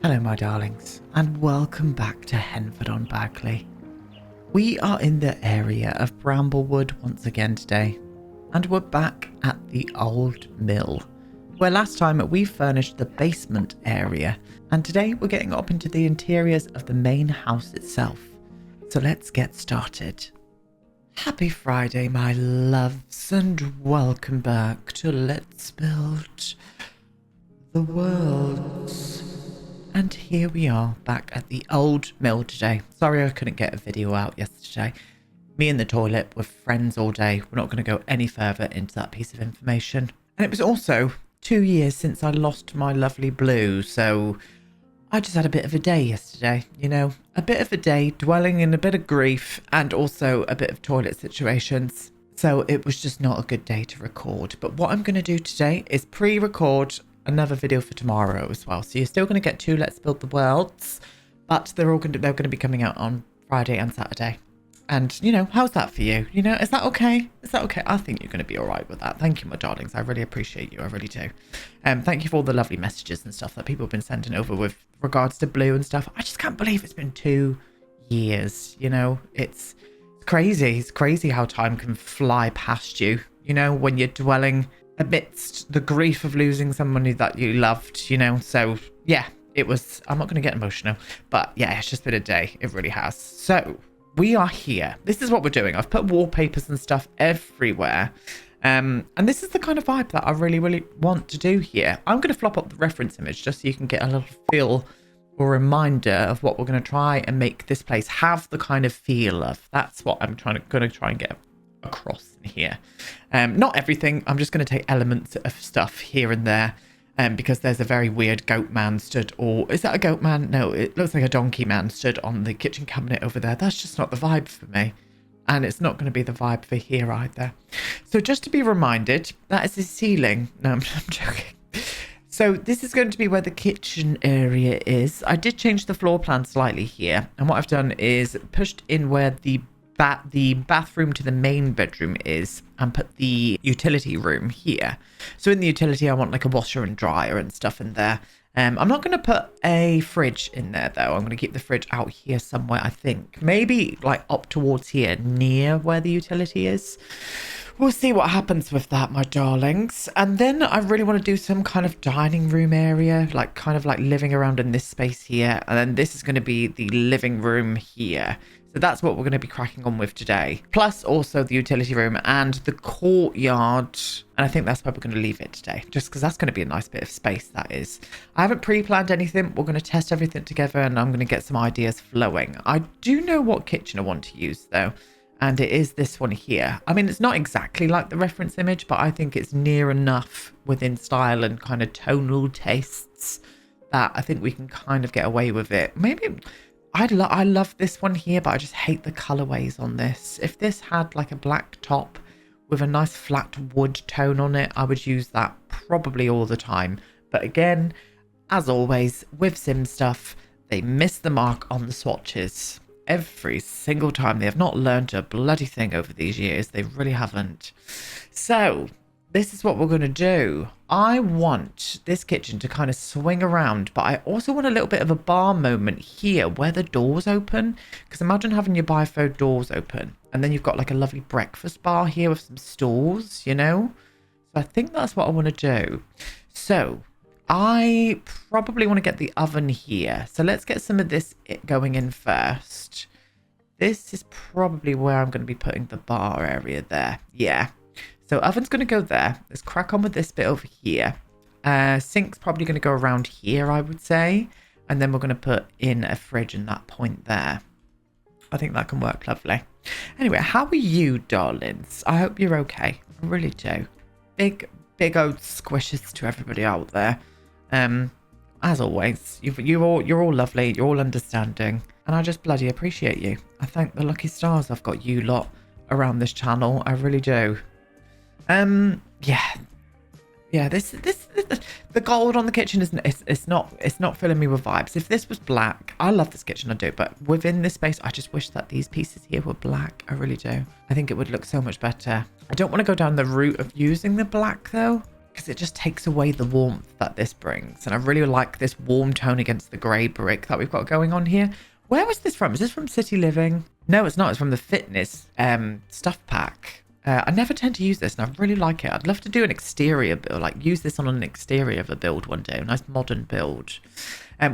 Hello my darlings, and welcome back to Henford-on-Bagley. We are in the area of Bramblewood once again today, and we're back at the old mill, where last time we furnished the basement area, and today we're getting up into the interiors of the main house itself. So let's get started. Happy Friday my loves, and welcome back to Let's Build the Worlds. And here we are back at the old mill today. Sorry I couldn't get a video out yesterday. Me in the toilet with friends all day. We're not going to go any further into that piece of information. And it was also 2 years since I lost my lovely Blue. So I just had a bit of a day yesterday, you know. A bit of a day dwelling in a bit of grief and also a bit of toilet situations. So it was just not a good day to record. But what I'm going to do today is pre-record another video for tomorrow as well. So you're still going to get 2 Let's Build the Worlds, but they're going to be coming out on Friday and Saturday. And you know, how's that for you? You know, is that okay? Is that okay? I think you're going to be all right with that. Thank you, my darlings. I really appreciate you. I really do. Thank you for all the lovely messages and stuff that people have been sending over with regards to Blue and stuff. I just can't believe it's been 2 years. You know, it's crazy. It's crazy how time can fly past you. You know, when you're dwelling amidst the grief of losing somebody that you loved, you know. So yeah, it was, I'm not going to get emotional, but yeah, it's just been a day. It really has. So we are here. This is what we're doing. I've put wallpapers and stuff everywhere. And this is the kind of vibe that I really want to do here. I'm going to flop up the reference image just so you can get a little feel or reminder of what we're going to try and make this place have the kind of feel of. That's what I'm going to try and get across in here. Not everything. I'm just going to take elements of stuff here and there, because there's a very weird goat man stood, or is that a goat man? No, it looks like a donkey man stood on the kitchen cabinet over there. That's just not the vibe for me, and it's not going to be the vibe for here either. So just to be reminded, that is the ceiling. No, I'm joking. So this is going to be where the kitchen area is. I did change the floor plan slightly here, and what I've done is pushed in where the bathroom to the main bedroom is and put the utility room here. So in the utility I want like a washer and dryer and stuff in there. I'm not going to put a fridge in there though. I'm going to keep the fridge out here somewhere, I think. Maybe like up towards here near where the utility is. We'll see what happens with that, my darlings. And then I really want to do some kind of dining room area, like kind of like living around in this space here. And then this is going to be the living room here. So that's what we're going to be cracking on with today. Plus also the utility room and the courtyard. And I think that's where we're going to leave it today. Just because that's going to be a nice bit of space, that is. I haven't pre-planned anything. We're going to test everything together and I'm going to get some ideas flowing. I do know what kitchen I want to use though. And it is this one here. I mean, it's not exactly like the reference image, but I think it's near enough within style and kind of tonal tastes that I think we can kind of get away with it. Maybe I love this one here, but I just hate the colorways on this. If this had like a black top with a nice flat wood tone on it, I would use that probably all the time. But again, as always, with Sim stuff, they miss the mark on the swatches. Every single time. They have not learned a bloody thing over these years. They really haven't. So this is what we're going to do. I want this kitchen to kind of swing around, but I also want a little bit of a bar moment here where the doors open. Because imagine having your bifold doors open and then you've got like a lovely breakfast bar here with some stools, you know. So I think that's what I want to do. So I probably want to get the oven here. So let's get some of this going in first. This is probably where I'm going to be putting the bar area there. Yeah. So oven's going to go there. Let's crack on with this bit over here. Sink's probably going to go around here, I would say. And then we're going to put in a fridge in that point there. I think that can work lovely. Anyway, how are you, darlings? I hope you're okay. I really do. Big old squishes to everybody out there. As always, you're all lovely, you're all understanding, and I just bloody appreciate you. I thank the lucky stars I've got you lot around this channel. I really do. Yeah, this the gold on the kitchen isn't, it's not filling me with vibes. If this was black, I love this kitchen, I do, but within this space I just wish that these pieces here were black. I really do. I think it would look so much better. I don't want to go down the route of using the black though, because it just takes away the warmth that this brings. And I really like this warm tone against the grey brick that we've got going on here. Where was this from? Is this from City Living? No, it's not. It's from the fitness stuff pack. I never tend to use this, and I really like it. I'd love to do an exterior build, like use this on an exterior of a build one day. A nice modern build.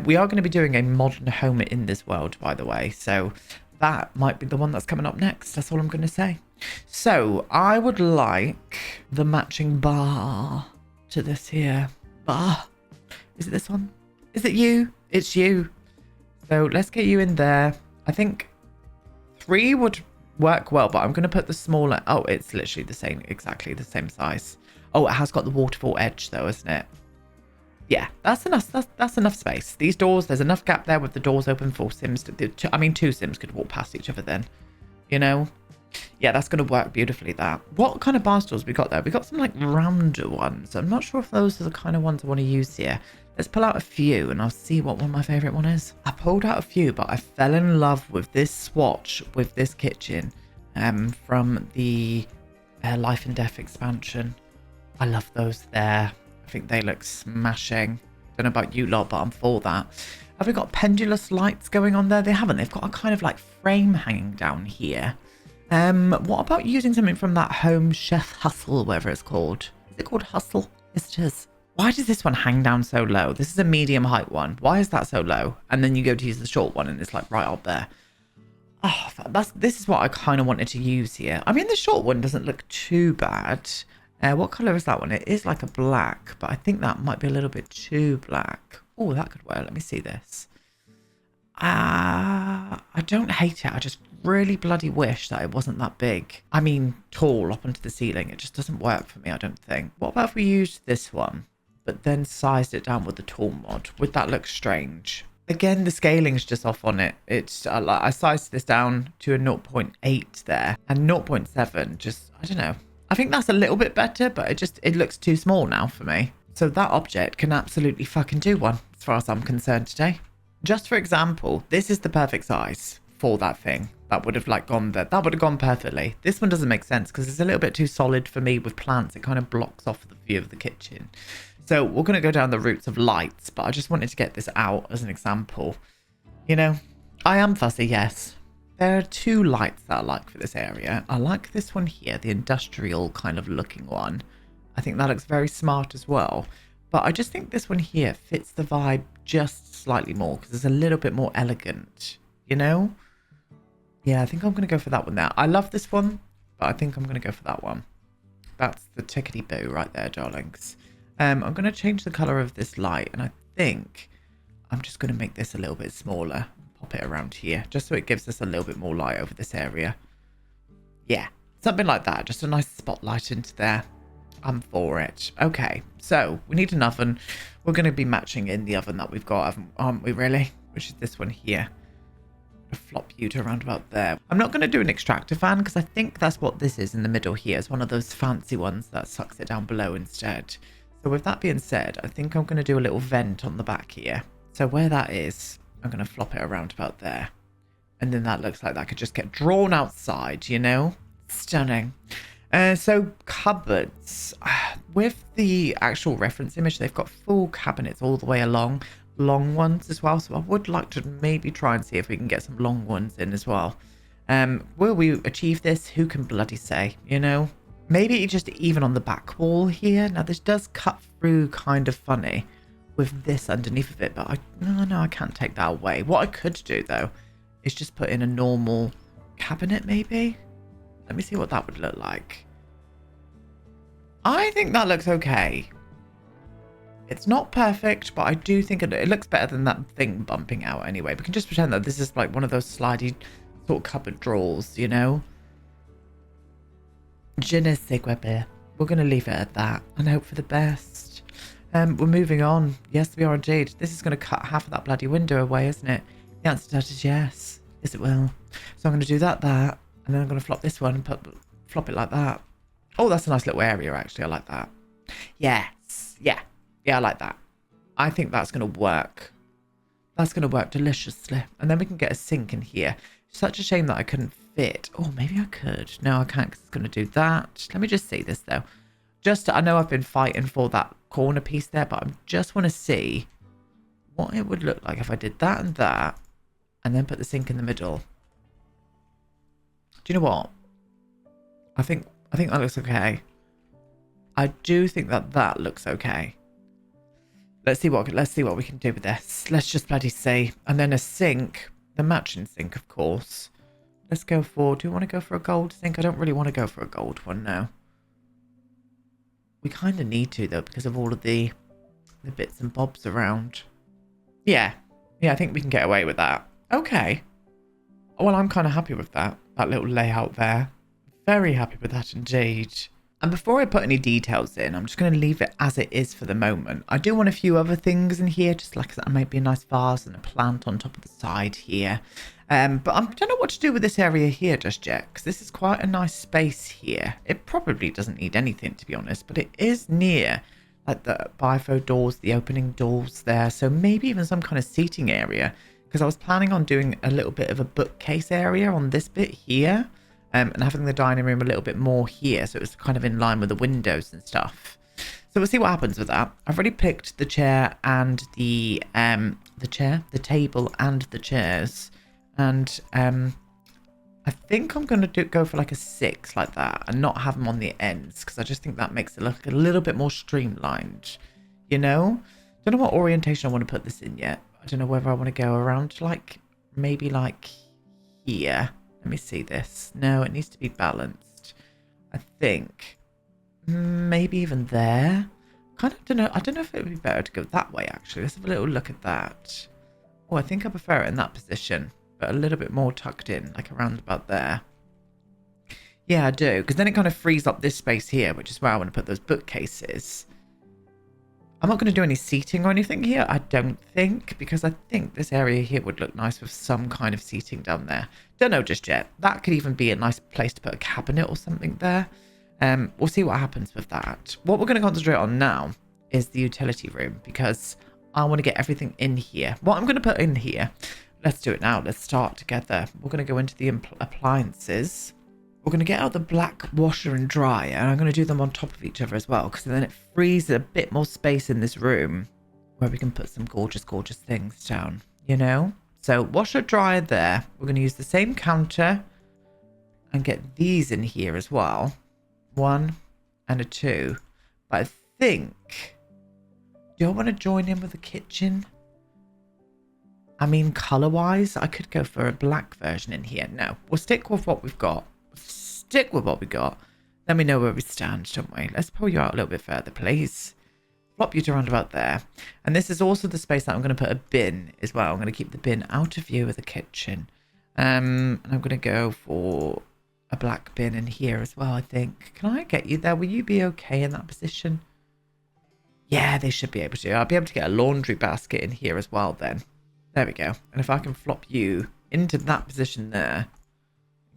We are going to be doing a modern home in this world, by the way. So that might be the one that's coming up next. That's all I'm going to say. So I would like the matching bar to this here. Bar. Is it this one? Is it you? It's you. So let's get you in there. I think 3 would work well, but I'm going to put the smaller. Oh, it's literally the same, exactly the same size. Oh, it has got the waterfall edge though, isn't it? Yeah, that's enough. That's enough space. These doors, there's enough gap there with the doors open for Sims. I mean, 2 Sims could walk past each other then, you know? Yeah, that's going to work beautifully, that. What kind of bar stools we got there? We got some like rounder ones. I'm not sure if those are the kind of ones I want to use here. Let's pull out a few and I'll see what one of my favourite one is. I pulled out a few, but I fell in love with this swatch with this kitchen from the Life and Death expansion. I love those there. I think they look smashing. Don't know about you lot, but I'm for that. Have we got pendulous lights going on there? They haven't. They've got a kind of like frame hanging down here. What about using something from that Home Chef Hustle, whatever it's called? Is it called Hustle? Yes, it is. Why does this one hang down so low? This is a medium height one. Why is that so low? And then you go to use the short one and it's like right up there. Oh, this is what I kind of wanted to use here. I mean, the short one doesn't look too bad. What colour is that one? It is like a black, but I think that might be a little bit too black. Oh, that could work. Let me see this. I don't hate it. I just really bloody wish that it wasn't that big. I mean, tall up onto the ceiling. It just doesn't work for me, I don't think. What about if we used this one, but then sized it down with the tall mod? Would that look strange? Again, the scaling's just off on it. It's I sized this down to a 0.8 there, and 0.7 just, I don't know. I think that's a little bit better, but it looks too small now for me. So that object can absolutely fucking do one, as far as I'm concerned today. Just for example, this is the perfect size for that thing. That would have like gone there. That would have gone perfectly. This one doesn't make sense because it's a little bit too solid for me with plants. It kind of blocks off the view of the kitchen. So we're going to go down the routes of lights, but I just wanted to get this out as an example. You know, I am fussy, yes. There are 2 lights that I like for this area. I like this one here, the industrial kind of looking one. I think that looks very smart as well. But I just think this one here fits the vibe just slightly more because it's a little bit more elegant, you know? Yeah, I think I'm going to go for that one there. I love this one, but I think I'm going to go for that one. That's the tickety-boo right there, darlings. I'm going to change the colour of this light, and I think I'm just going to make this a little bit smaller. Pop it around here, just so it gives us a little bit more light over this area. Yeah, something like that. Just a nice spotlight into there. I'm for it. Okay, so we need an oven. We're going to be matching in the oven that we've got, aren't we, really? Which is this one here. Flop you to around about there. I'm not going to do an extractor fan because I think that's what this is in the middle here. It's one of those fancy ones that sucks it down below instead. So with that being said, I think I'm going to do a little vent on the back here. So where that is, I'm going to flop it around about there. And then that looks like that could just get drawn outside, you know? Stunning. So cupboards. With the actual reference image, they've got full cabinets all the way along. Long ones as well. So I would like to maybe try and see if we can get some long ones in as well. Will we achieve this? Who can bloody say, you know? Maybe just even on the back wall here. Now this does cut through kind of funny with this underneath of it, but no, I can't take that away. What I could do though is just put in a normal cabinet maybe. Let me see what that would look like. I think that looks okay. It's not perfect, but I do think it looks better than that thing bumping out anyway. We can just pretend that this is like one of those slidey sort of cupboard drawers, you know? Je ne sais quoi faire. We're going to leave it at that and hope for the best. We're moving on. Yes, we are indeed. This is going to cut half of that bloody window away, isn't it? The answer to that is yes. Yes, it will. So I'm going to do that, and then I'm going to flop this one and flop it like that. Oh, that's a nice little area, actually. I like that. Yes. Yeah, I like that. I think that's going to work. That's going to work deliciously. And then we can get a sink in here. Such a shame that I couldn't fit. Oh, maybe I could. No, I can't because it's going to do that. Let me just see this, though. Just, I know I've been fighting for that corner piece there, but I just want to see what it would look like if I did that and then put the sink in the middle. Do you know what? I think that looks okay. I do think that looks okay. Let's see what we can do with this. Let's just bloody see. And then a sink, the matching sink, of course. Let's go for, do you want to go for a gold sink? I don't really want to go for a gold one now. We kind of need to, though, because of all of the bits and bobs around. Yeah, I think we can get away with that. Okay. Well, I'm kind of happy with that little layout there. Very happy with that indeed. And before I put any details in, I'm just going to leave it as it is for the moment. I do want a few other things in here, just like that, maybe a nice vase and a plant on top of the side here. But I don't know what to do with this area here just yet, because this is quite a nice space here. It probably doesn't need anything, to be honest, but it is near like the bifo doors, the opening doors there. So maybe even some kind of seating area, because I was planning on doing a little bit of a bookcase area on this bit here. And having the dining room a little bit more here, so it was kind of in line with the windows and stuff. So we'll see what happens with that. I've already picked the chair and the table and the chairs, and I think I'm going to go for like a 6 like that, and not have them on the ends, because I just think that makes it look a little bit more streamlined. You know, don't know what orientation I want to put this in yet. I don't know whether I want to go around like maybe like here. Let me see this. No, it needs to be balanced. I think maybe even there. Kind of don't know. I don't know if it would be better to go that way, actually. Let's have a little look at that. Oh, I think I prefer it in that position, but a little bit more tucked in, like around about there. Yeah, I do, because then it kind of frees up this space here, which is where I want to put those bookcases. I'm not going to do any seating or anything here, I don't think, because I think this area here would look nice with some kind of seating down there. Don't know just yet. That could even be a nice place to put a cabinet or something there. We'll see what happens with that. What we're going to concentrate on now is the utility room, because I want to get everything in here. What I'm going to put in here, let's do it now. Let's start together. We're going to go into the appliances. We're going to get out the black washer and dryer, and I'm going to do them on top of each other as well, because then it frees a bit more space in this room where we can put some gorgeous, gorgeous things down, you know? So washer dryer there. We're going to use the same counter and get these in here as well. 1 and a 2. But I think, do I want to join in with the kitchen? I mean, color-wise, I could go for a black version in here. No, we'll stick with what we've got. Let me know where we stand, don't we? Let's pull you out a little bit further, please. Flop you to around about there. And this is also the space that I'm going to put a bin as well. I'm going to keep the bin out of view of the kitchen. And I'm going to go for a black bin in here as well, I think. Can I get you there? Will you be okay in that position? Yeah, they should be able to. I'll be able to get a laundry basket in here as well then. There we go. And if I can flop you into that position there,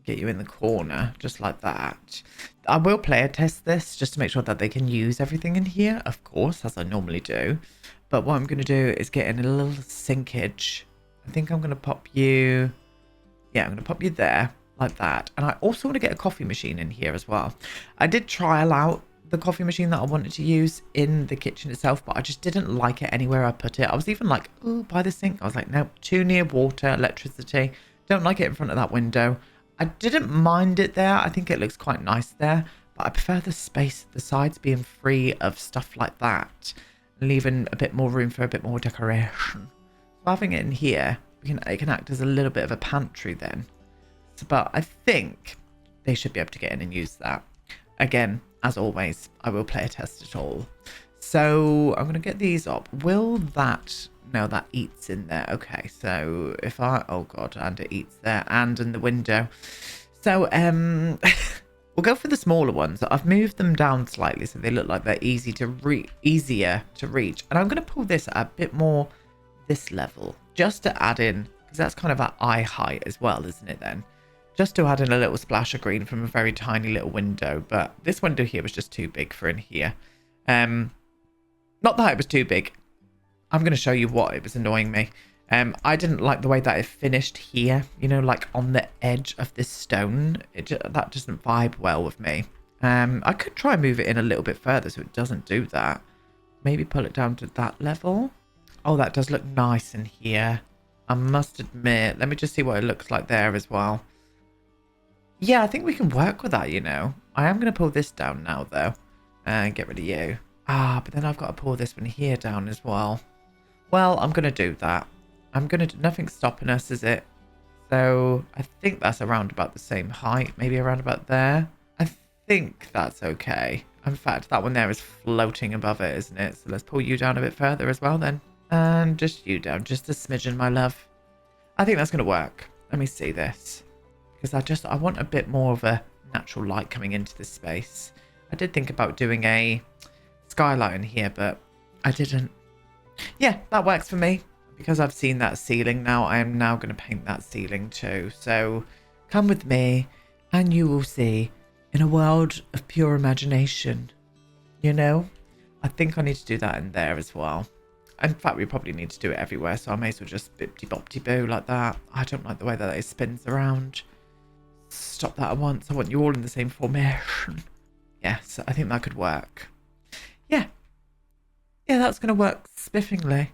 get you in the corner, just like that. I will player test this just to make sure that they can use everything in here, of course, as I normally do. But what I'm going to do is get in a little sinkage. I think I'm going to pop you... Yeah, I'm going to pop you there, like that. And I also want to get a coffee machine in here as well. I did trial out the coffee machine that I wanted to use in the kitchen itself, but I just didn't like it anywhere I put it. I was even like, oh, by the sink. I was like, no, too near water, electricity. Don't like it in front of that window. I didn't mind it there. I think it looks quite nice there, but I prefer the space, the sides being free of stuff like that, leaving a bit more room for a bit more decoration. So having it in here, it can act as a little bit of a pantry then. So, but I think they should be able to get in and use that. Again, as always, I will play a test it all. So I'm going to get these up. Will that... No, that eats in there. Okay, so if I... Oh, God, and it eats there and in the window. So, we'll go for the smaller ones. I've moved them down slightly so they look like they're easier to reach. And I'm going to pull this at a bit more this level just to add in, because that's kind of at eye height as well, isn't it then? Just to add in a little splash of green from a very tiny little window. But this window here was just too big for in here. Not that it was too big. I'm going to show you what it was annoying me. I didn't like the way that it finished here, you know, like on the edge of this stone. That doesn't vibe well with me. I could try and move it in a little bit further so it doesn't do that. Maybe pull it down to that level. Oh, that does look nice in here. I must admit. Let me just see what it looks like there as well. Yeah, I think we can work with that, you know. I am going to pull this down now, though. And get rid of you. Ah, but then I've got to pull this one here down as well. Well, I'm going to do that. Nothing's stopping us, is it? So I think that's around about the same height. Maybe around about there. I think that's okay. In fact, that one there is floating above it, isn't it? So let's pull you down a bit further as well then. And just you down, just a smidgen, my love. I think that's going to work. Let me see this. Because I want a bit more of a natural light coming into this space. I did think about doing a skylight in here, but I didn't. Yeah, that works for me. Because I've seen that ceiling now, I am now going to paint that ceiling too. So come with me and you will see in a world of pure imagination. You know? I think I need to do that in there as well. In fact, we probably need to do it everywhere, so I may as well just bip-de-bop-de-boo like that. I don't like the way that it spins around. Stop that at once. I want you all in the same formation. Yes, I think that could work. Yeah. Yeah, that's going to work spiffingly.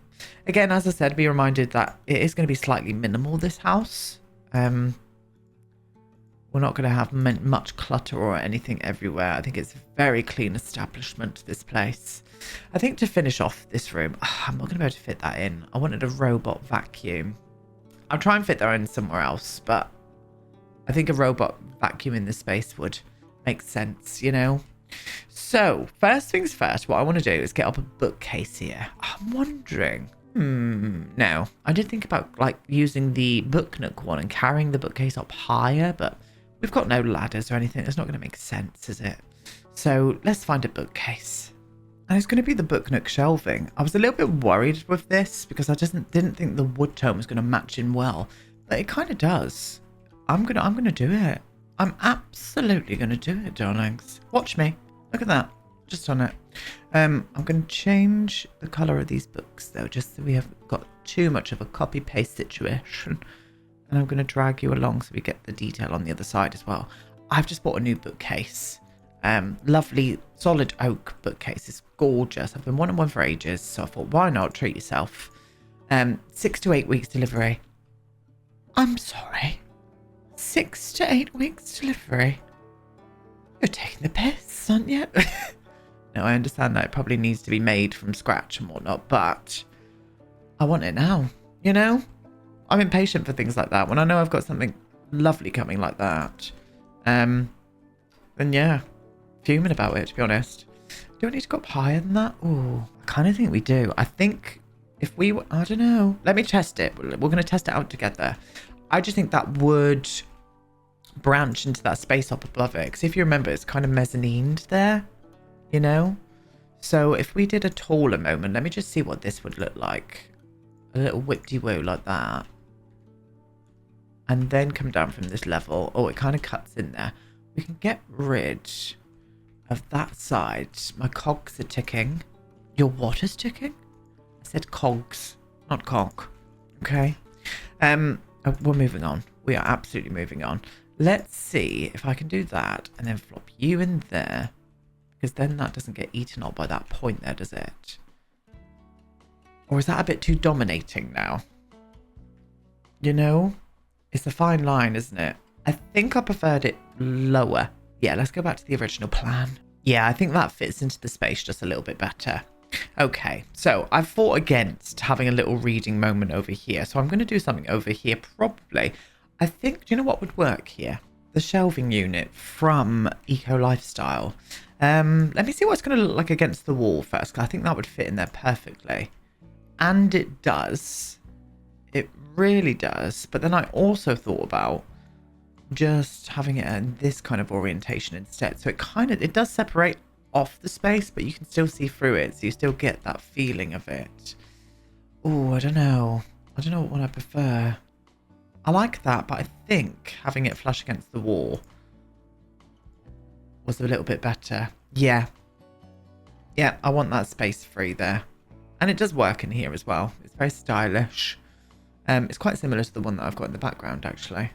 Again, as I said, be reminded that it is going to be slightly minimal, this house. We're not going to have much clutter or anything everywhere. I think it's a very clean establishment, this place. I think to finish off this room, I'm not going to be able to fit that in. I wanted a robot vacuum. I'll try and fit that in somewhere else, but I think a robot vacuum in this space would make sense, you know? So, first things first, what I want to do is get up a bookcase here. I'm wondering... No. I did think about, like, using the book nook one and carrying the bookcase up higher, but we've got no ladders or anything. It's not going to make sense, is it? So, let's find a bookcase. And it's going to be the book nook shelving. I was a little bit worried with this because I just didn't think the wood tone was going to match in well. But it kind of does. I'm gonna do it. I'm absolutely going to do it, darlings. Watch me. Look at that. Just on it. I'm going to change the colour of these books, though, just so we haven't got too much of a copy-paste situation. And I'm going to drag you along so we get the detail on the other side as well. I've just bought a new bookcase. Lovely, solid oak bookcase. It's gorgeous. I've been wanting one for ages, so I thought, why not treat yourself? 6 to 8 weeks delivery. I'm sorry. 6 to 8 weeks delivery? You're taking the piss, aren't you? No, I understand that it probably needs to be made from scratch and whatnot, but I want it now, you know? I'm impatient for things like that. When I know I've got something lovely coming like that, then yeah, fuming about it, to be honest. Do I need to go up higher than that? Oh, I kind of think we do. I think if we, I don't know. Let me test it. We're going to test it out together. I just think that would branch into that space up above it. Because if you remember, it's kind of mezzanine there, you know? So if we did a taller moment, let me just see what this would look like. A little whip-de-woo like that. And then come down from this level. Oh, it kind of cuts in there. We can get rid of that side. My cogs are ticking. Your water's ticking? I said cogs, not cog. Okay. We're moving on. We are absolutely moving on. Let's see if I can do that and then flop you in there. Because then that doesn't get eaten up by that point there, does it? Or is that a bit too dominating now? You know? It's a fine line, isn't it? I think I preferred it lower. Yeah, let's go back to the original plan. Yeah, I think that fits into the space just a little bit better. Okay, so I've fought against having a little reading moment over here. So I'm going to do something over here probably. I think, do you know what would work here? The shelving unit from Eco Lifestyle. Let me see what it's going to look like against the wall first, because I think that would fit in there perfectly. And it does. It really does. But then I also thought about just having it in this kind of orientation instead. So it does separate off the space, but you can still see through it. So you still get that feeling of it. Oh, I don't know. I don't know what one I prefer. I like that, but I think having it flush against the wall was a little bit better. Yeah. Yeah, I want that space free there. And it does work in here as well. It's very stylish. It's quite similar to the one that I've got in the background, actually.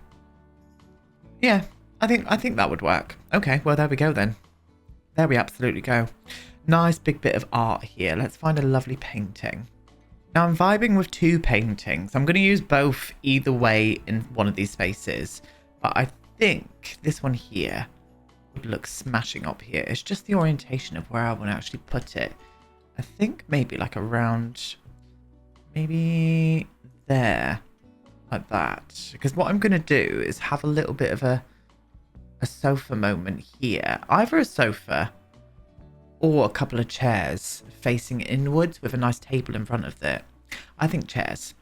Yeah, I think that would work. Okay, well, there we go then. There we absolutely go. Nice big bit of art here. Let's find a lovely painting. Now I'm vibing with two paintings. I'm going to use both either way in one of these spaces. But I think this one here would look smashing up here. It's just the orientation of where I want to actually put it. I think maybe like around, maybe there, like that. Because what I'm going to do is have a little bit of a sofa moment here. Either a sofa or a couple of chairs facing inwards with a nice table in front of it. I think chairs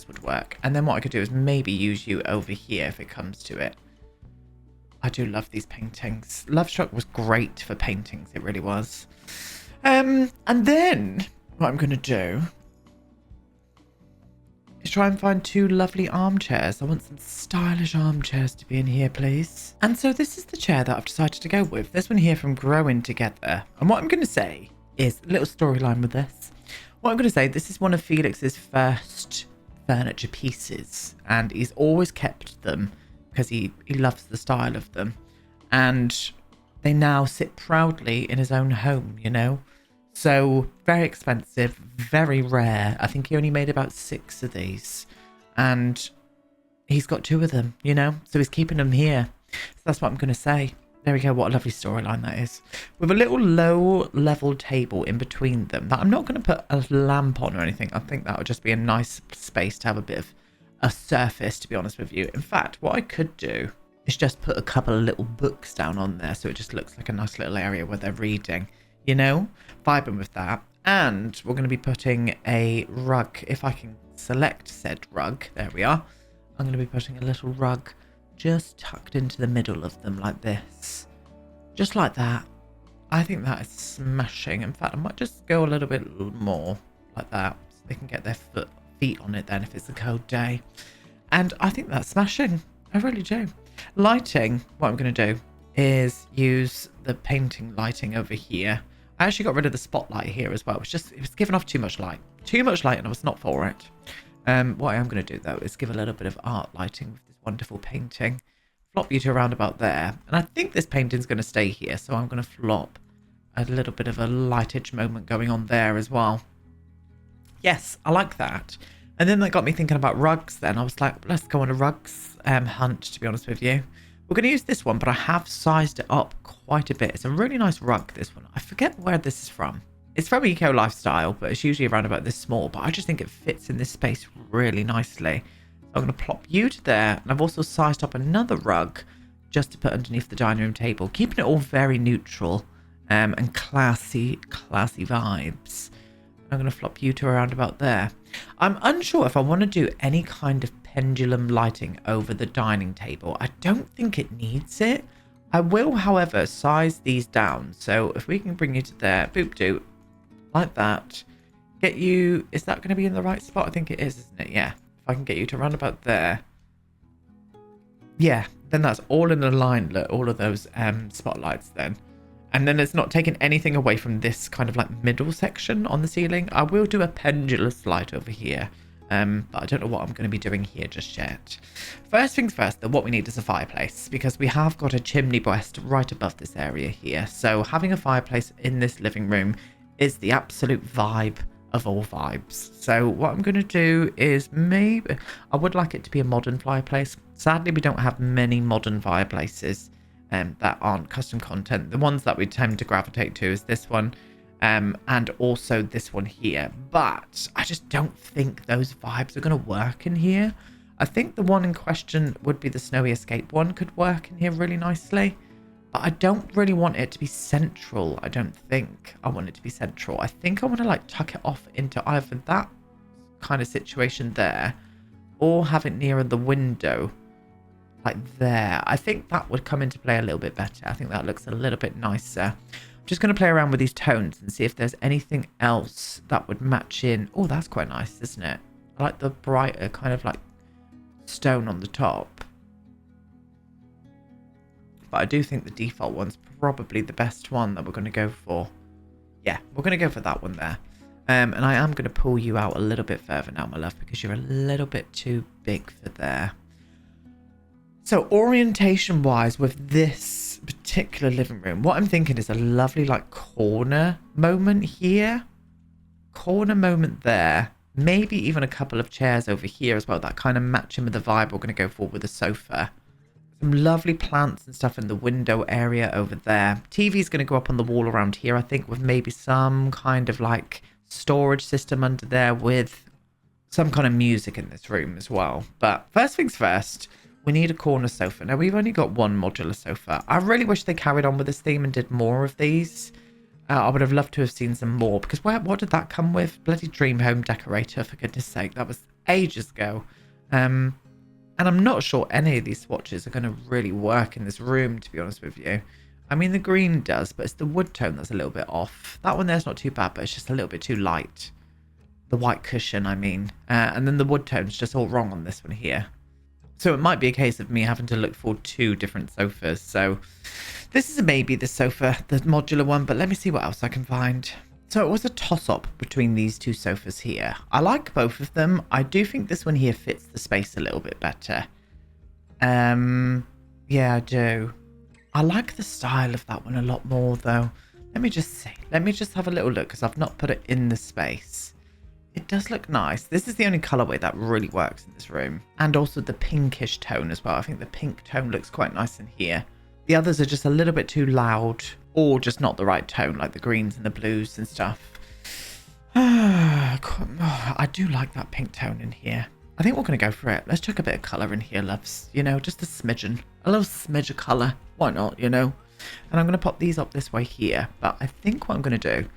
would work. And then what I could do is maybe use you over here if it comes to it. I do love these paintings. Love Struck was great for paintings. It really was. And then what I'm going to do is try and find two lovely armchairs. I want some stylish armchairs to be in here, please. And so this is the chair that I've decided to go with. This one here from Growing Together. And what I'm going to say is a little storyline with this. What I'm going to say, this is one of Felix's first furniture pieces. And he's always kept them because he loves the style of them. And they now sit proudly in his own home, you know. So very expensive, very rare. I think he only made about 6 of these. And he's got 2 of them, you know. So he's keeping them here. So that's what I'm going to say. There we go. What a lovely storyline that is. With a little low level table in between them. That I'm not going to put a lamp on or anything. I think that would just be a nice space to have a bit of a surface, to be honest with you. In fact, what I could do is just put a couple of little books down on there. So it just looks like a nice little area where they're reading. You know, vibing with that. And we're going to be putting a rug. If I can select said rug, there we are. I'm going to be putting a little rug just tucked into the middle of them like this. Just like that. I think that is smashing. In fact, I might just go a little bit more like that so they can get their feet on it then if it's a cold day. And I think that's smashing. I really do. Lighting, what I'm going to do is use the painting lighting over here. I actually got rid of the spotlight here as well. It was giving off too much light. Too much light and I was not for it. What I am going to do though is give a little bit of art lighting with this wonderful painting. Flop you to around about there. And I think this painting's going to stay here. So I'm going to flop a little bit of a lightage moment going on there as well. Yes, I like that. And then that got me thinking about rugs then. I was like, let's go on a rugs hunt, to be honest with you. We're going to use this one, but I have sized it up quite a bit. It's a really nice rug, this one. I forget where this is from. It's from Eco Lifestyle, but it's usually around about this small. But I just think it fits in this space really nicely. So I'm going to plop you to there. And I've also sized up another rug just to put underneath the dining room table. Keeping it all very neutral and classy vibes. I'm going to flop you to around about there. I'm unsure if I want to do any kind of pendulum lighting over the dining table. I don't think it needs it. I will, however, size these down. So if we can bring you to there, boop doop, like that. Get you, is that going to be in the right spot? I think it is, isn't it? Yeah. If I can get you to round about there. Yeah, then that's all in a line, look, all of those spotlights then. And then it's not taking anything away from this kind of like middle section on the ceiling. I will do a pendulous light over here. But I don't know what I'm going to be doing here just yet. First things first, though, what we need is a fireplace. Because we have got a chimney breast right above this area here. So having a fireplace in this living room is the absolute vibe of all vibes. So what I'm going to do is maybe... I would like it to be a modern fireplace. Sadly, we don't have many modern fireplaces that aren't custom content. The ones that we tend to gravitate to is this one. And also this one here. But I just don't think those vibes are going to work in here. I think the one in question would be the Snowy Escape one could work in here really nicely. But I don't really want it to be central. I don't think I want it to be central. I think I want to like tuck it off into either that kind of situation there. Or have it nearer the window. Like there. I think that would come into play a little bit better. I think that looks a little bit nicer. Just going to play around with these tones and see if there's anything else that would match in. Oh, that's quite nice, isn't it? I like the brighter kind of like stone on the top. But I do think the default one's probably the best one that we're going to go for. Yeah, we're going to go for that one there. And I am going to pull you out a little bit further now, my love, because you're a little bit too big for there. So orientation wise with this particular living room, what I'm thinking is a lovely like corner moment here. Corner moment there. Maybe even a couple of chairs over here as well that kind of match in with the vibe we're going to go for with the sofa. Some lovely plants and stuff in the window area over there. TV's going to go up on the wall around here, I think, with maybe some kind of like storage system under there with some kind of music in this room as well. But first things first, we need a corner sofa. Now, we've only got one modular sofa. I really wish they carried on with this theme and did more of these. I would have loved to have seen some more, because what did that come with? Bloody dream home decorator, for goodness sake. That was ages ago. And I'm not sure any of these swatches are going to really work in this room, to be honest with you. I mean, the green does, but it's the wood tone that's a little bit off. That one there's not too bad, but it's just a little bit too light. The white cushion, I mean. And then the wood tone's just all wrong on this one here. So it might be a case of me having to look for two different sofas. So this is a maybe, the sofa, the modular one, but let me see what else I can find. So it was a toss-up between these two sofas here. I like both of them. I do think this one here fits the space a little bit better. Yeah, I do. I like the style of that one a lot more, though. Let me just see. Let me just have a little look, because I've not put it in the space. It does look nice. This is the only colourway that really works in this room. And also the pinkish tone as well. I think the pink tone looks quite nice in here. The others are just a little bit too loud, or just not the right tone, like the greens and the blues and stuff. I do like that pink tone in here. I think we're going to go for it. Let's chuck a bit of colour in here, loves. You know, just a smidgen. A little smidge of colour. Why not, you know? And I'm going to pop these up this way here. But I think what I'm going to do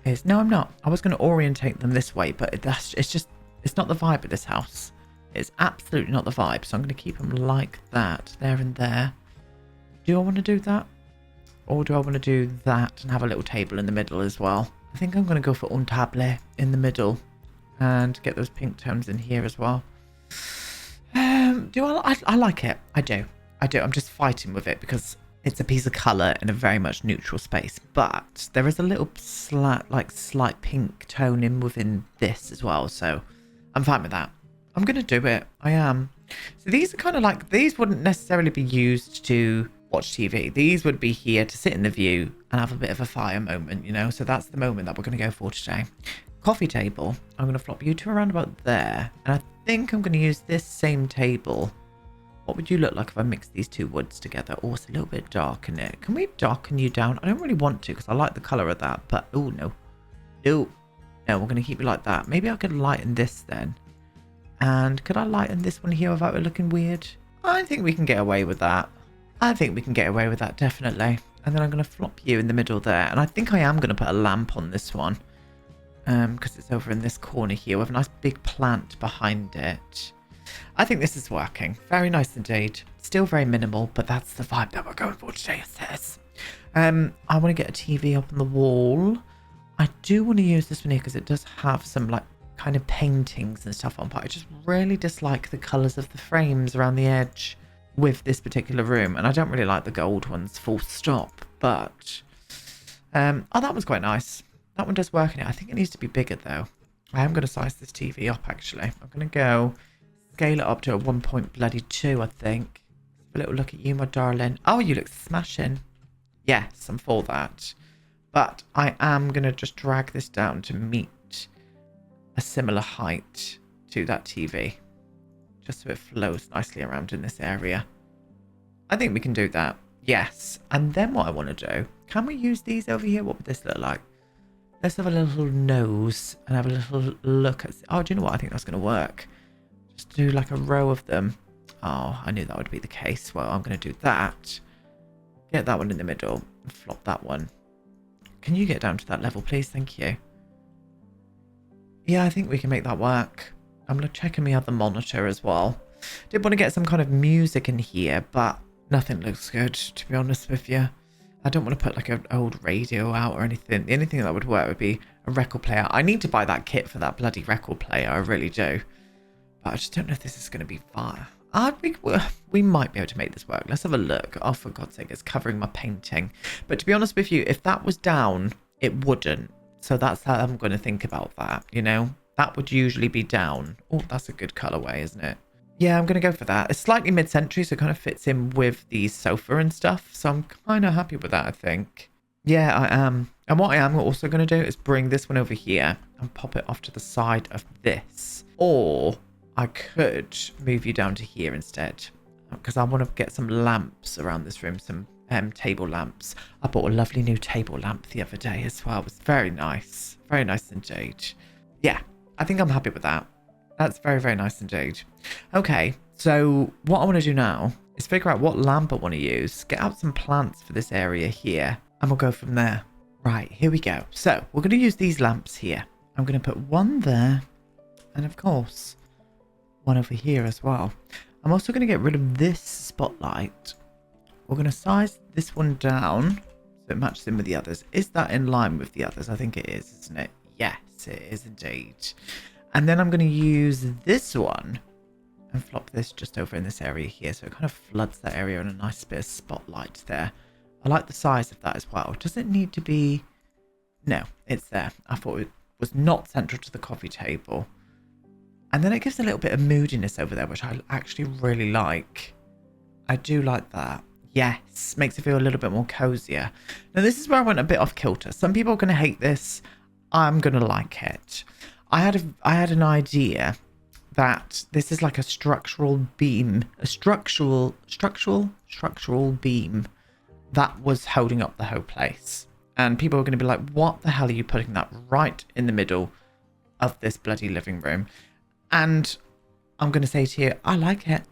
is... No, I'm not. I was going to orientate them this way, but it's not the vibe of this house. It's absolutely not the vibe. So I'm going to keep them like that, there and there. Do I want to do that? Or do I want to do that and have a little table in the middle as well? I think I'm going to go for un table in the middle. And get those pink tones in here as well. I like it. I do. I'm just fighting with it because it's a piece of colour in a very much neutral space. But there is a little slight pink tone in within this as well. So I'm fine with that. I'm going to do it. I am. So these are kind of like, these wouldn't necessarily be used to watch TV. These would be here to sit in the view and have a bit of a fire moment, you know. So that's the moment that we're going to go for today. Coffee table. I'm going to flop you to around about there. And I think I'm going to use this same table. What would you look like if I mix these two woods together? Oh, it's a little bit dark in it. Can we darken you down? I don't really want to because I like the colour of that. But, oh, no. No, we're going to keep it like that. Maybe I could lighten this then. And could I lighten this one here without it looking weird? I think we can get away with that. Definitely. And then I'm going to flop you in the middle there. And I think I am going to put a lamp on this one. Because it's over in this corner here with a nice big plant behind it. I think this is working. Very nice indeed. Still very minimal, but that's the vibe that we're going for today, it says. I want to get a TV up on the wall. I do want to use this one here because it does have some like kind of paintings and stuff on, but I just really dislike the colours of the frames around the edge with this particular room. And I don't really like the gold ones, full stop. But, oh, that was quite nice. That one does work in it. I think it needs to be bigger though. I am going to size this TV up actually. I'm going to go scale it up to a 1.2, I think. Have a little look at you, my darling. Oh, you look smashing. Yes, I'm for that. But I am going to just drag this down to meet a similar height to that TV. Just so it flows nicely around in this area. I think we can do that. Yes. And then what I want to do, can we use these over here? What would this look like? Let's have a little nose and have a little look at... Oh, do you know what? I think that's going to work. Just do like a row of them. Oh, I knew that would be the case. Well, I'm going to do that. Get that one in the middle and flop that one. Can you get down to that level, please? Thank you. Yeah, I think we can make that work. I'm going to check in my other monitor as well. Did want to get some kind of music in here, but nothing looks good, to be honest with you. I don't want to put like an old radio out or anything. The only thing that would work would be a record player. I need to buy that kit for that bloody record player. I really do. But I just don't know if this is going to be fire. We might be able to make this work. Let's have a look. Oh, for God's sake, it's covering my painting. But to be honest with you, if that was down, it wouldn't. So that's how I'm going to think about that, you know. That would usually be down. Oh, that's a good colorway, isn't it? Yeah, I'm going to go for that. It's slightly mid-century, so it kind of fits in with the sofa and stuff. So I'm kind of happy with that, I think. Yeah, I am. And what I am also going to do is bring this one over here and pop it off to the side of this. Or I could move you down to here instead, because I want to get some lamps around this room, some table lamps. I bought a lovely new table lamp the other day as well. It was very nice. Very nice indeed. Yeah, I think I'm happy with that. That's very, very nice indeed. Okay, so what I want to do now is figure out what lamp I want to use, get out some plants for this area here, and we'll go from there. Right, here we go. So we're going to use these lamps here. I'm going to put one there, and of course, one over here as well. I'm also going to get rid of this spotlight. We're going to size this one down so it matches in with the others. Is that in line with the others? I think it is, isn't it? Yes, it is indeed. And then I'm going to use this one and flop this just over in this area here. So it kind of floods that area and a nice bit of spotlight there. I like the size of that as well. Does it need to be... No, it's there. I thought it was not central to the coffee table. And then it gives a little bit of moodiness over there, which I actually really like. I do like that. Yes, makes it feel a little bit more cozier. Now, this is where I went a bit off kilter. Some people are going to hate this. I'm going to like it. I had an idea that this is like a structural beam, a structural beam that was holding up the whole place. And people are going to be like, what the hell are you putting that right in the middle of this bloody living room? And I'm going to say to you, I like it.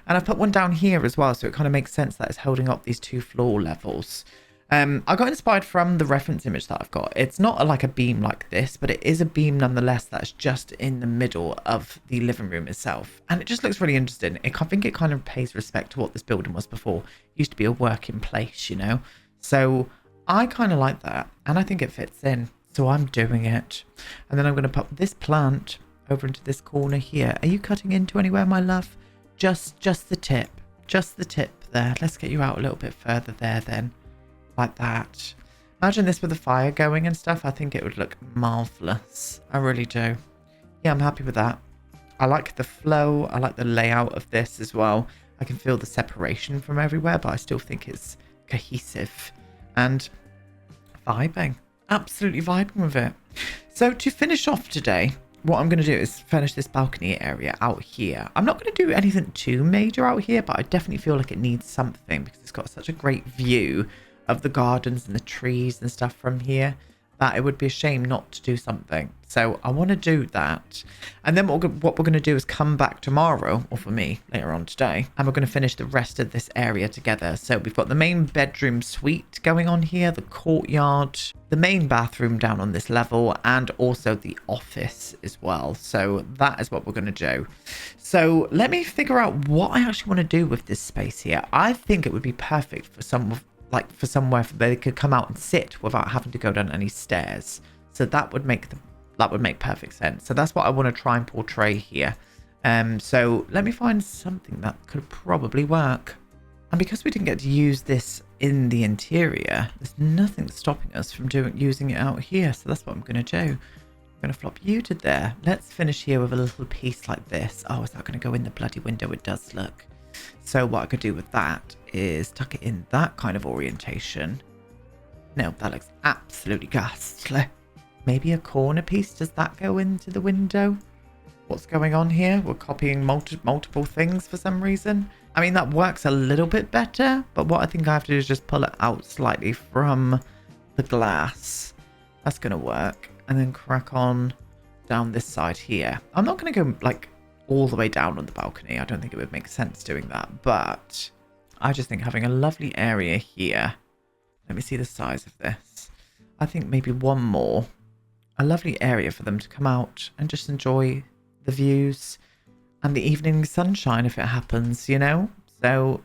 And I've put one down here as well, so it kind of makes sense that it's holding up these two floor levels. I got inspired from the reference image that I've got. It's not like a beam like this, but it is a beam nonetheless that's just in the middle of the living room itself. And it just looks really interesting. I think it kind of pays respect to what this building was before. It used to be a working place, you know? So I kind of like that, and I think it fits in. So I'm doing it. And then I'm going to pop this plant over into this corner here. Are you cutting into anywhere, my love? Just the tip. Just the tip there. Let's get you out a little bit further there then. Like that. Imagine this with a fire going and stuff. I think it would look marvellous. I really do. Yeah, I'm happy with that. I like the flow. I like the layout of this as well. I can feel the separation from everywhere, but I still think it's cohesive and vibing. Absolutely vibing with it. So to finish off today, what I'm going to do is finish this balcony area out here. I'm not going to do anything too major out here, but I definitely feel like it needs something because it's got such a great view of the gardens and the trees and stuff from here that it would be a shame not to do something. So I want to do that. And then what we're going to do is come back tomorrow, or for me later on today, and we're going to finish the rest of this area together. So we've got the main bedroom suite going on here, the courtyard, the main bathroom down on this level, and also the office as well. So that is what we're going to do. So let me figure out what I actually want to do with this space here. I think it would be perfect for somewhere they could come out and sit without having to go down any stairs. So that would make perfect sense. So that's what I want to try and portray here. So let me find something that could probably work. And because we didn't get to use this in the interior, there's nothing stopping us from using it out here. So that's what I'm going to do. I'm going to flop you to there. Let's finish here with a little piece like this. Oh, is that going to go in the bloody window? It does look. So what I could do with that is tuck it in that kind of orientation. No, that looks absolutely ghastly. Maybe a corner piece. Does that go into the window? What's going on here? We're copying multiple things for some reason. I mean, that works a little bit better, but what I think I have to do is just pull it out slightly from the glass. That's going to work. And then crack on down this side here. I'm not going to go like all the way down on the balcony. I don't think it would make sense doing that, but I just think having a lovely area here. Let me see the size of this. I think maybe one more. A lovely area for them to come out and just enjoy the views and the evening sunshine if it happens, you know? So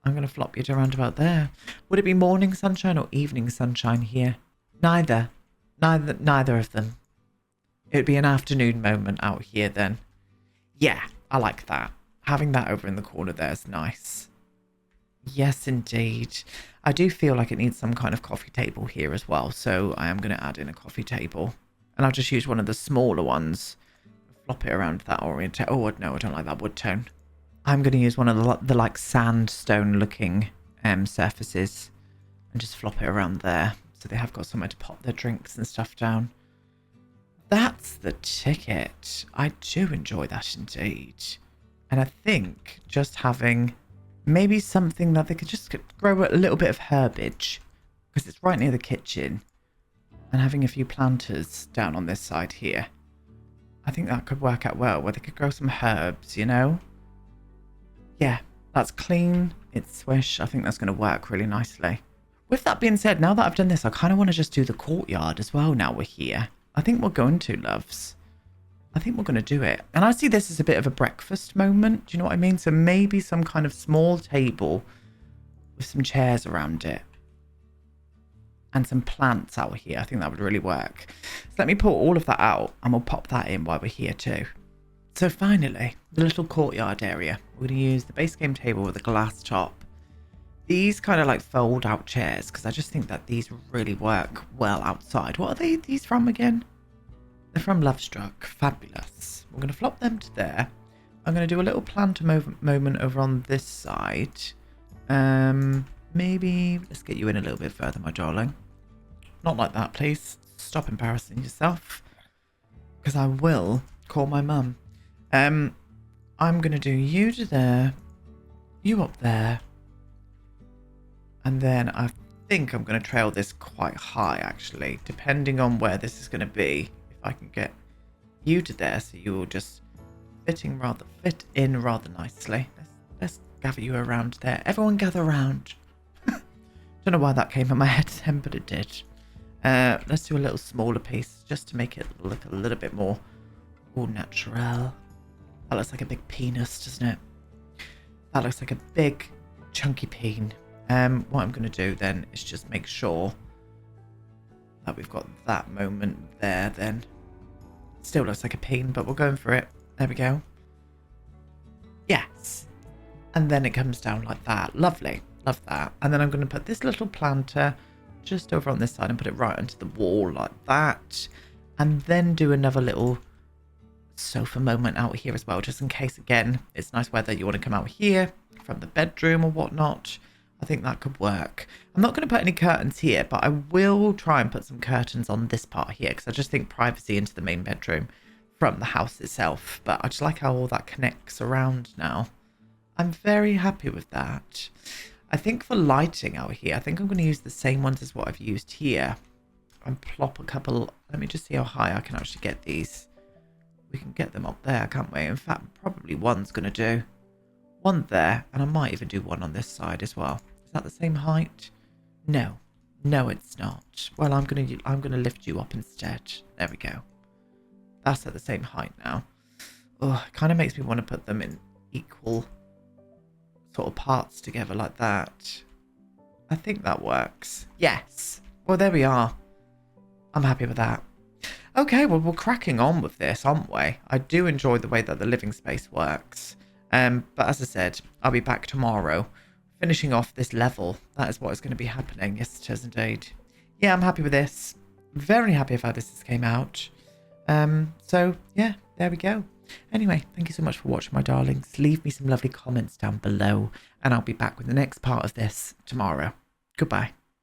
I'm going to flop you to around about there. Would it be morning sunshine or evening sunshine here? Neither of them. It would be an afternoon moment out here then. Yeah, I like that. Having that over in the corner there is nice. Yes, indeed. I do feel like it needs some kind of coffee table here as well. So I am going to add in a coffee table. And I'll just use one of the smaller ones flop it around that orientation. Oh, no, I don't like that wood tone. I'm going to use one of the like sandstone looking surfaces and just flop it around there. So they have got somewhere to pop their drinks and stuff down. That's the ticket. I do enjoy that indeed. And I think just having maybe something that they could just grow a little bit of herbage, because it's right near the kitchen, and having a few planters down on this side here. I think that could work out well, where they could grow some herbs, you know? Yeah, that's clean. It's swish. I think that's going to work really nicely. With that being said, now that I've done this, I kind of want to just do the courtyard as well now we're here. I think we're going to, loves. I think we're going to do it. And I see this as a bit of a breakfast moment. Do you know what I mean? So maybe some kind of small table with some chairs around it. And some plants out here. I think that would really work. So let me pull all of that out and we'll pop that in while we're here too. So finally, the little courtyard area. We're going to use the base game table with a glass top. These kind of like fold out chairs, because I just think that these really work well outside. What are these from again? They're from Lovestruck. Fabulous. We're going to flop them to there. I'm going to do a little planter moment over on this side. Maybe let's get you in a little bit further, my darling. Not like that, please. Stop embarrassing yourself, because I will call my mum. I'm going to do you to there, you up there, and then I think I'm going to trail this quite high, actually, depending on where this is going to be. If I can get you to there, so you will just fit in rather nicely. Let's gather you around there. Everyone gather around. Don't know why that came in my head then, but it did. Let's do a little smaller piece just to make it look a little bit more natural. That looks like a big penis, doesn't it? That looks like a big chunky peen. What I'm going to do then is just make sure that we've got that moment there then. Still looks like a peen, but we're going for it. There we go. Yes. And then it comes down like that. Lovely. Love that. And then I'm going to put this little planter just over on this side and put it right onto the wall like that. And then do another little sofa moment out here as well, just in case, again, it's nice weather, you want to come out here from the bedroom or whatnot. I think that could work. I'm not going to put any curtains here, but I will try and put some curtains on this part here, because I just think privacy into the main bedroom from the house itself. But I just like how all that connects around now. I'm very happy with that. I think for lighting out here, I think I'm going to use the same ones as what I've used here. And plop a couple. Let me just see how high I can actually get these. We can get them up there, can't we? In fact, probably one's going to do. One there, and I might even do one on this side as well. Is that the same height? No. No, it's not. Well, I'm gonna lift you up instead. There we go. That's at the same height now. Oh, it kind of makes me want to put them in equal sort of parts together like that. I think that works. Yes. Well, there we are. I'm happy with that. Okay, well, we're cracking on with this, aren't we? I do enjoy the way that the living space works. But as I said, I'll be back tomorrow, finishing off this level. That is what is going to be happening. Yes, it is indeed. Yeah, I'm happy with this. Very happy with how this came out. So, yeah, there we go. Anyway, thank you so much for watching, my darlings. Leave me some lovely comments down below, and I'll be back with the next part of this tomorrow. Goodbye.